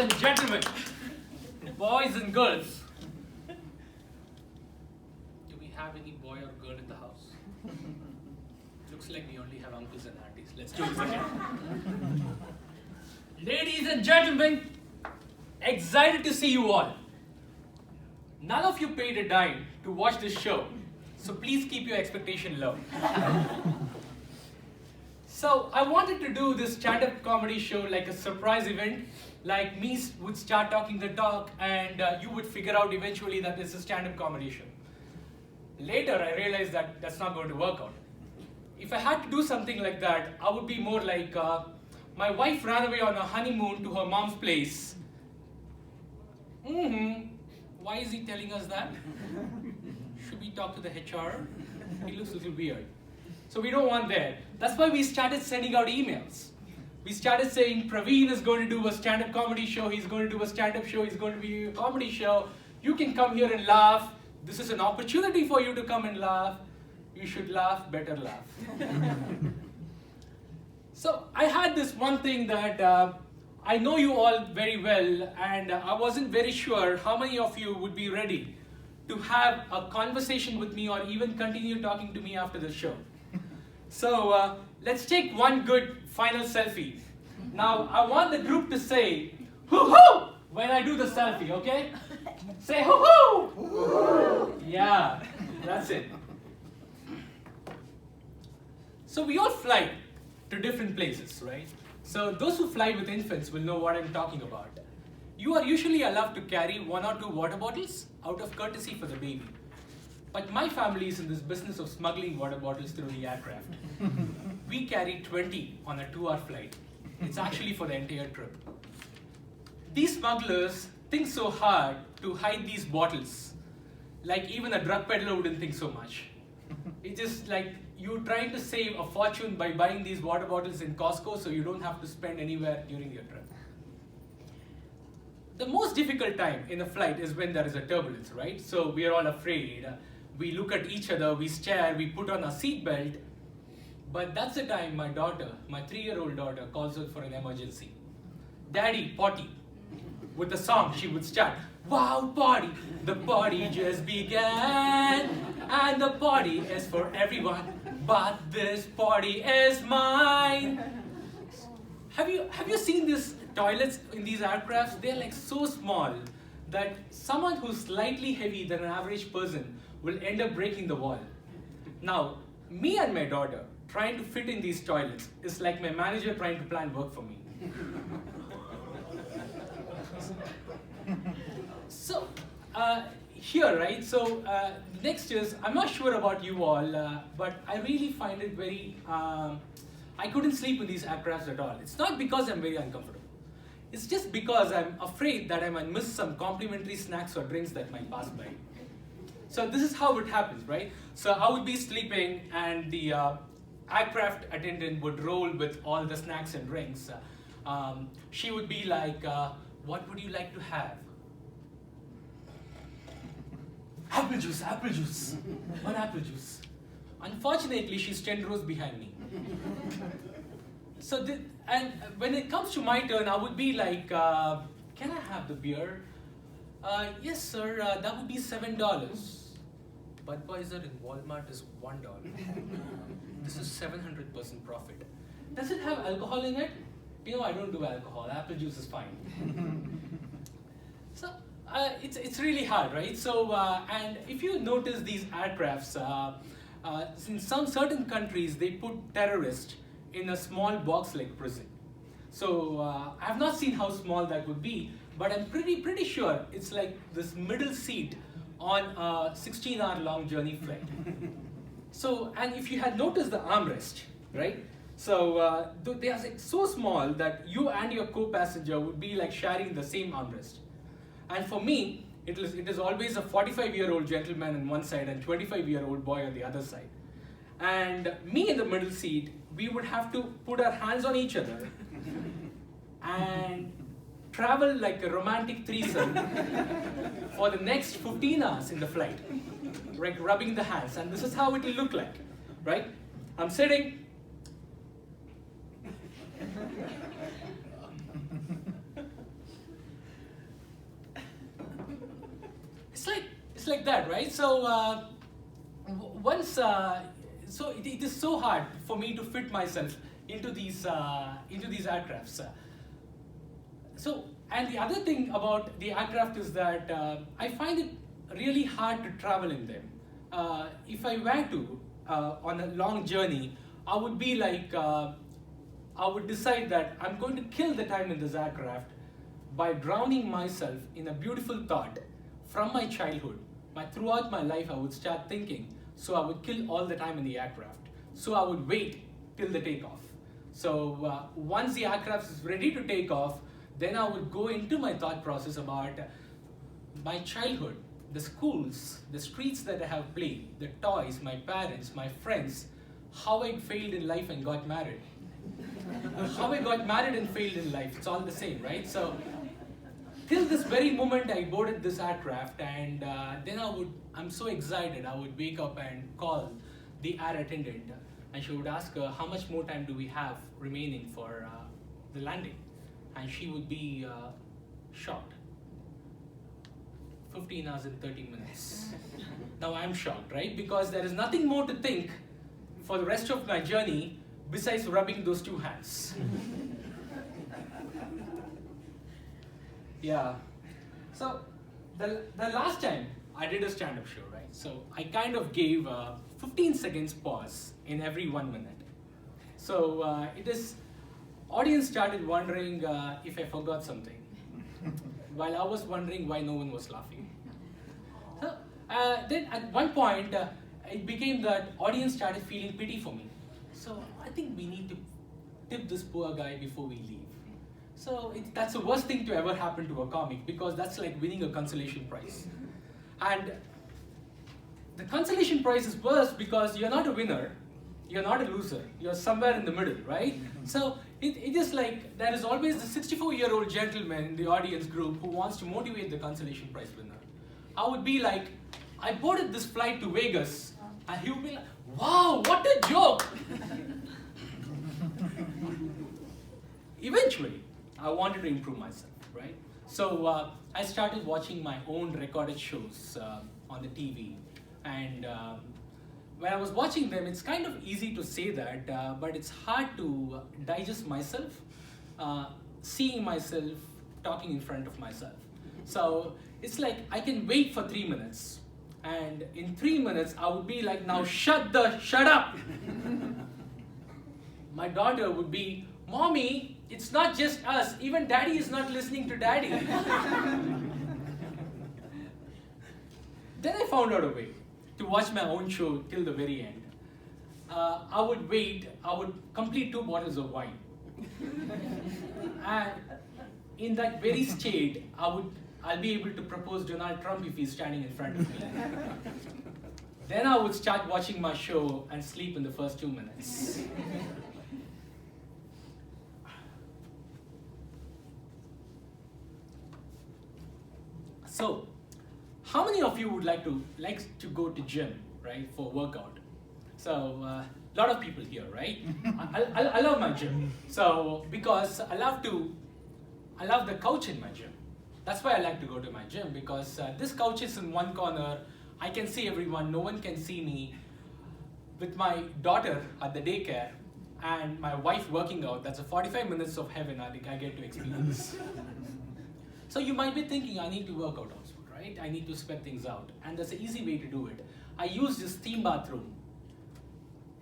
and gentlemen, boys and girls. Do we have any boy or girl in the house? Looks like we only have uncles and aunties. Let's do this again. Ladies and gentlemen, excited to see you all. None of you paid a dime to watch this show, so please keep your expectation low. So I wanted to do this stand-up comedy show like a surprise event, like me would start talking the talk and you would figure out eventually that it's a stand-up comedy show. Later I realized that that's not going to work out. If I had to do something like that, I would be more like, my wife ran away on a honeymoon to her mom's place. Why is he telling us that? Should we talk to the HR? He looks a little weird. So we don't want that. That's why we started sending out emails. We started saying, Praveen is going to do a stand-up comedy show, he's going to do a stand-up show, he's going to be a comedy show. You can come here and laugh. This is an opportunity for you to come and laugh. You should laugh, better laugh. So I had this one thing that I know you all very well, and I wasn't very sure how many of you would be ready to have a conversation with me or even continue talking to me after the show. So let's take one good final selfie. Now I want the group to say hoo-hoo when I do the selfie, okay? Say hoo-hoo! Yeah, that's it. So we all fly to different places, right? So those who fly with infants will know what I'm talking about. You are usually allowed to carry 1 or 2 water bottles out of courtesy for the baby. But my family is in this business of smuggling water bottles through the aircraft. We carry 20 on a 2-hour flight. It's actually for the entire trip. These smugglers think so hard to hide these bottles. Like even a drug peddler wouldn't think so much. It's just like you're trying to save a fortune by buying these water bottles in Costco so you don't have to spend anywhere during your trip. The most difficult time in a flight is when there is a turbulence, right? So we are all afraid. We look at each other, we stare, we put on our seatbelt. But that's the time my daughter, my 3-year-old daughter, calls out for an emergency. Daddy, potty. With the song, she would start, wow, party, the party just began. And the party is for everyone, but this party is mine. Have you seen these toilets in these aircrafts? They're like so small that someone who's slightly heavy than an average person will end up breaking the wall. Now, me and my daughter trying to fit in these toilets is like my manager trying to plan work for me. So, here, right, so next is, I'm not sure about you all, but I really find it very, I couldn't sleep in these aircrafts at all. It's not because I'm very uncomfortable. It's just because I'm afraid that I might miss some complimentary snacks or drinks that might pass by. So this is how it happens, right? So I would be sleeping and the aircraft attendant would roll with all the snacks and drinks. She would be like, what would you like to have? Apple juice, apple juice. One apple juice. Unfortunately, she's 10 rows behind me. So, and when it comes to my turn, I would be like, can I have the beer? Yes, sir, that would be $7. Budweiser in Walmart is $1. This is 700% profit. Does it have alcohol in it? You know, I don't do alcohol. Apple juice is fine. So it's really hard, right? So and if you notice these aircrafts, in some certain countries they put terrorists in a small box like prison. So I have not seen how small that would be, but I'm pretty sure it's like this middle seat on a 16-hour long journey flight. So, and if you had noticed the armrest, right? So they are like so small that you and your co-passenger would be like sharing the same armrest. And for me, it is always a 45-year-old gentleman on one side and 25-year-old boy on the other side. And me in the middle seat, we would have to put our hands on each other and travel like a romantic threesome for the next 15 hours in the flight, like rubbing the hands. And this is how it will look like, right? I'm sitting. it's like that, right? So so it is so hard for me to fit myself into these aircrafts. So, and the other thing about the aircraft is that I find it really hard to travel in them. If I were to on a long journey, I would be like, I would decide that I'm going to kill the time in this aircraft by drowning myself in a beautiful thought from my childhood. Throughout my life, I would start thinking, so I would kill all the time in the aircraft. So I would wait till the takeoff. So once the aircraft is ready to take off, then I would go into my thought process about my childhood, the schools, the streets that I have played, the toys, my parents, my friends, how I failed in life and got married. How I got married and failed in life, it's all the same, right? So, till this very moment I boarded this aircraft, and then I'm so excited, I would wake up and call the air attendant, and she would ask how much more time do we have remaining for the landing, and she would be shocked. 15 hours and 30 minutes. Now I'm shocked, right? Because there is nothing more to think for the rest of my journey besides rubbing those two hands. Yeah. So the last time I did a stand-up show, right? So I kind of gave a 15 seconds pause in every 1 minute. So audience started wondering if I forgot something, while I was wondering why no one was laughing. So then at one point, it became that audience started feeling pity for me. So I think we need to tip this poor guy before we leave. So that's the worst thing to ever happen to a comic, because that's like winning a consolation prize. And the consolation prize is worse because you're not a winner, you're not a loser, you're somewhere in the middle, right? So it is like there is always the 64-year-old gentleman in the audience group who wants to motivate the consolation prize winner. I would be like, I boarded this flight to Vegas, and he would be like, wow, what a joke! Eventually, I wanted to improve myself, right? So I started watching my own recorded shows on the TV, and when I was watching them, it's kind of easy to say that, but it's hard to digest myself, seeing myself, talking in front of myself. So it's like I can wait for 3 minutes, and in 3 minutes I would be like, now shut up! My daughter would be, Mommy, it's not just us, even Daddy is not listening to Daddy. Then I found out a way to watch my own show till the very end. I would wait, I would complete 2 bottles of wine. And in that very state, I'll be able to propose Donald Trump if he's standing in front of me. Then I would start watching my show and sleep in the first 2 minutes. So, how many of you would like to go to gym, right, for workout? So, a lot of people here, right? I love my gym. So, because I love the couch in my gym. That's why I like to go to my gym, because this couch is in one corner. I can see everyone. No one can see me. With my daughter at the daycare and my wife working out, that's a 45 minutes of heaven I get to experience. So you might be thinking, I need to work out also, right? I need to spread things out. And there's an easy way to do it. I use this steam bathroom.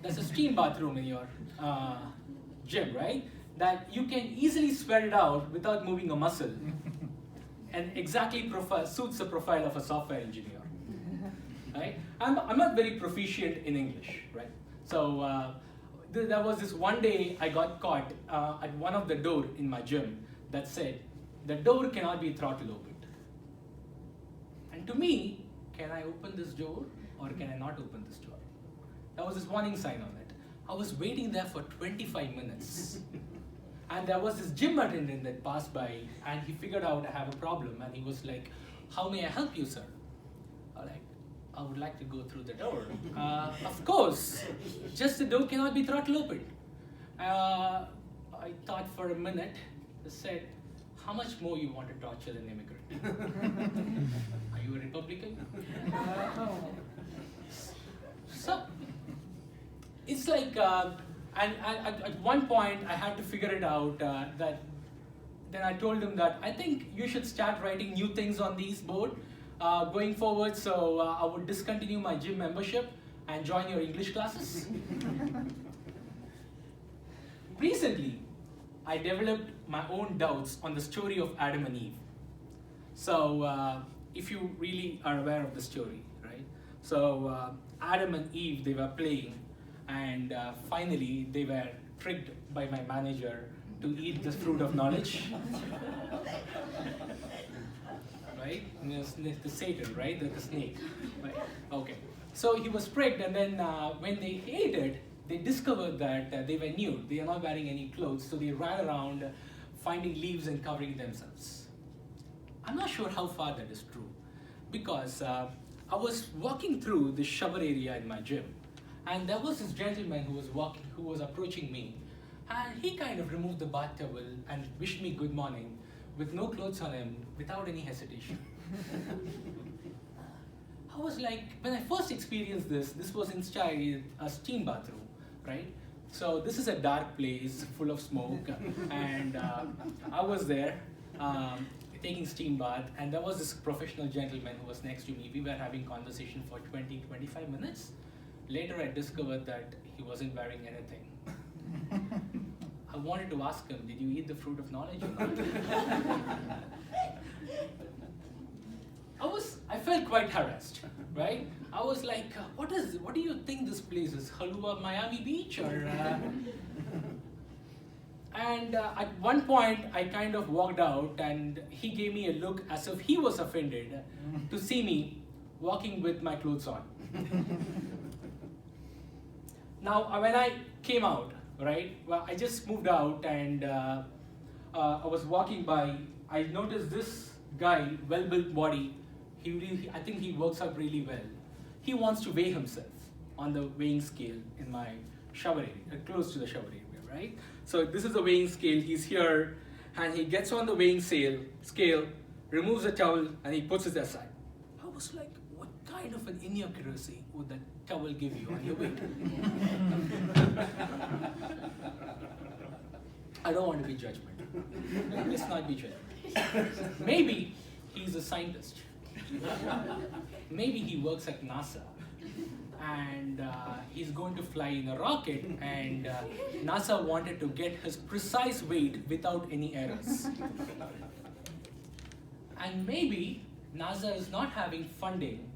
There's a steam bathroom in your gym, right? That you can easily sweat it out without moving a muscle. And exactly suits the profile of a software engineer. Right? I'm not very proficient in English, right? So there was this one day I got caught at one of the door in my gym that said, the door cannot be throttle opened. And to me, can I open this door or can I not open this door? There was this warning sign on it. I was waiting there for 25 minutes. And there was this gym attendant that passed by, and he figured out I have a problem, and he was like, how may I help you, sir? I would like to go through the door. Of course, just the door cannot be throttle opened. I thought for a minute, I said, how much more you want to torture an immigrant? Are you a Republican? So, it's like, and at one point I had to figure it out that then I told him that I think you should start writing new things on these board going forward, so I would discontinue my gym membership and join your English classes. Recently, I developed my own doubts on the story of Adam and Eve. So, if you really are aware of the story, right? So, Adam and Eve, they were playing, and finally they were tricked by my manager to eat the fruit of knowledge. Right? The Satan, right? The snake. Right? Okay. So he was tricked, and then when they ate it, they discovered that they were nude. They are not wearing any clothes, so they ran around finding leaves and covering themselves. I'm not sure how far that is true, because I was walking through the shower area in my gym, and there was this gentleman who was approaching me, and he kind of removed the bath towel and wished me good morning with no clothes on him, without any hesitation. I was like, when I first experienced this was inside a steam bathroom, right? So this is a dark place full of smoke, and I was there taking steam bath, and there was this professional gentleman who was next to me. We were having conversation for 20-25 minutes. Later I discovered that he wasn't wearing anything. I wanted to ask him, did you eat the fruit of knowledge or not? I felt quite harassed, right? I was like, what do you think this place is? Halua Miami Beach? Or, And at one point, I kind of walked out, and he gave me a look as if he was offended to see me walking with my clothes on. Now, when I came out, right, well, I just moved out, and I was walking by. I noticed this guy, well-built body. I think he works out really well. He wants to weigh himself on the weighing scale in my shower area, close to the shower area, right? So this is the weighing scale. He's here, and he gets on the weighing scale, removes the towel, and he puts it aside. I was like, what kind of an inaccuracy would that towel give you on your weight? I don't want to be judgmental. Let's not be judgmental. Maybe he's a scientist. Maybe he works at NASA, and he's going to fly in a rocket, and NASA wanted to get his precise weight without any errors. And maybe NASA is not having funding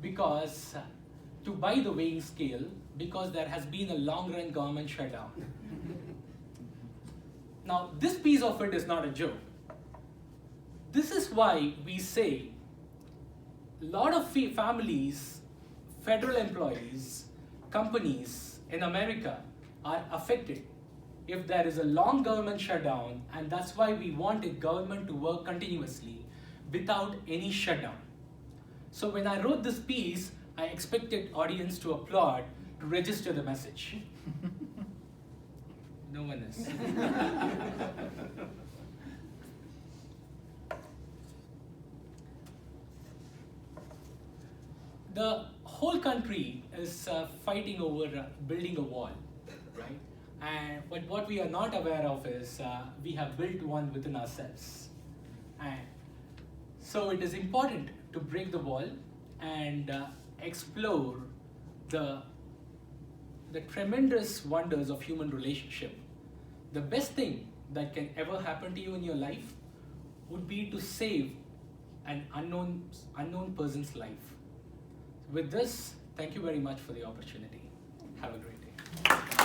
because to buy the weighing scale, because there has been a long-run government shutdown. Now, this piece of it is not a joke. This is why we say a lot of families, federal employees, companies in America are affected if there is a long government shutdown, and that's why we want a government to work continuously without any shutdown. So when I wrote this piece, I expected audience to applaud to register the message. No one is. The whole country is fighting over building a wall, right? But what we are not aware of is we have built one within ourselves. And so it is important to break the wall and explore the tremendous wonders of human relationship. The best thing that can ever happen to you in your life would be to save an unknown person's life. With this, thank you very much for the opportunity. Have a great day.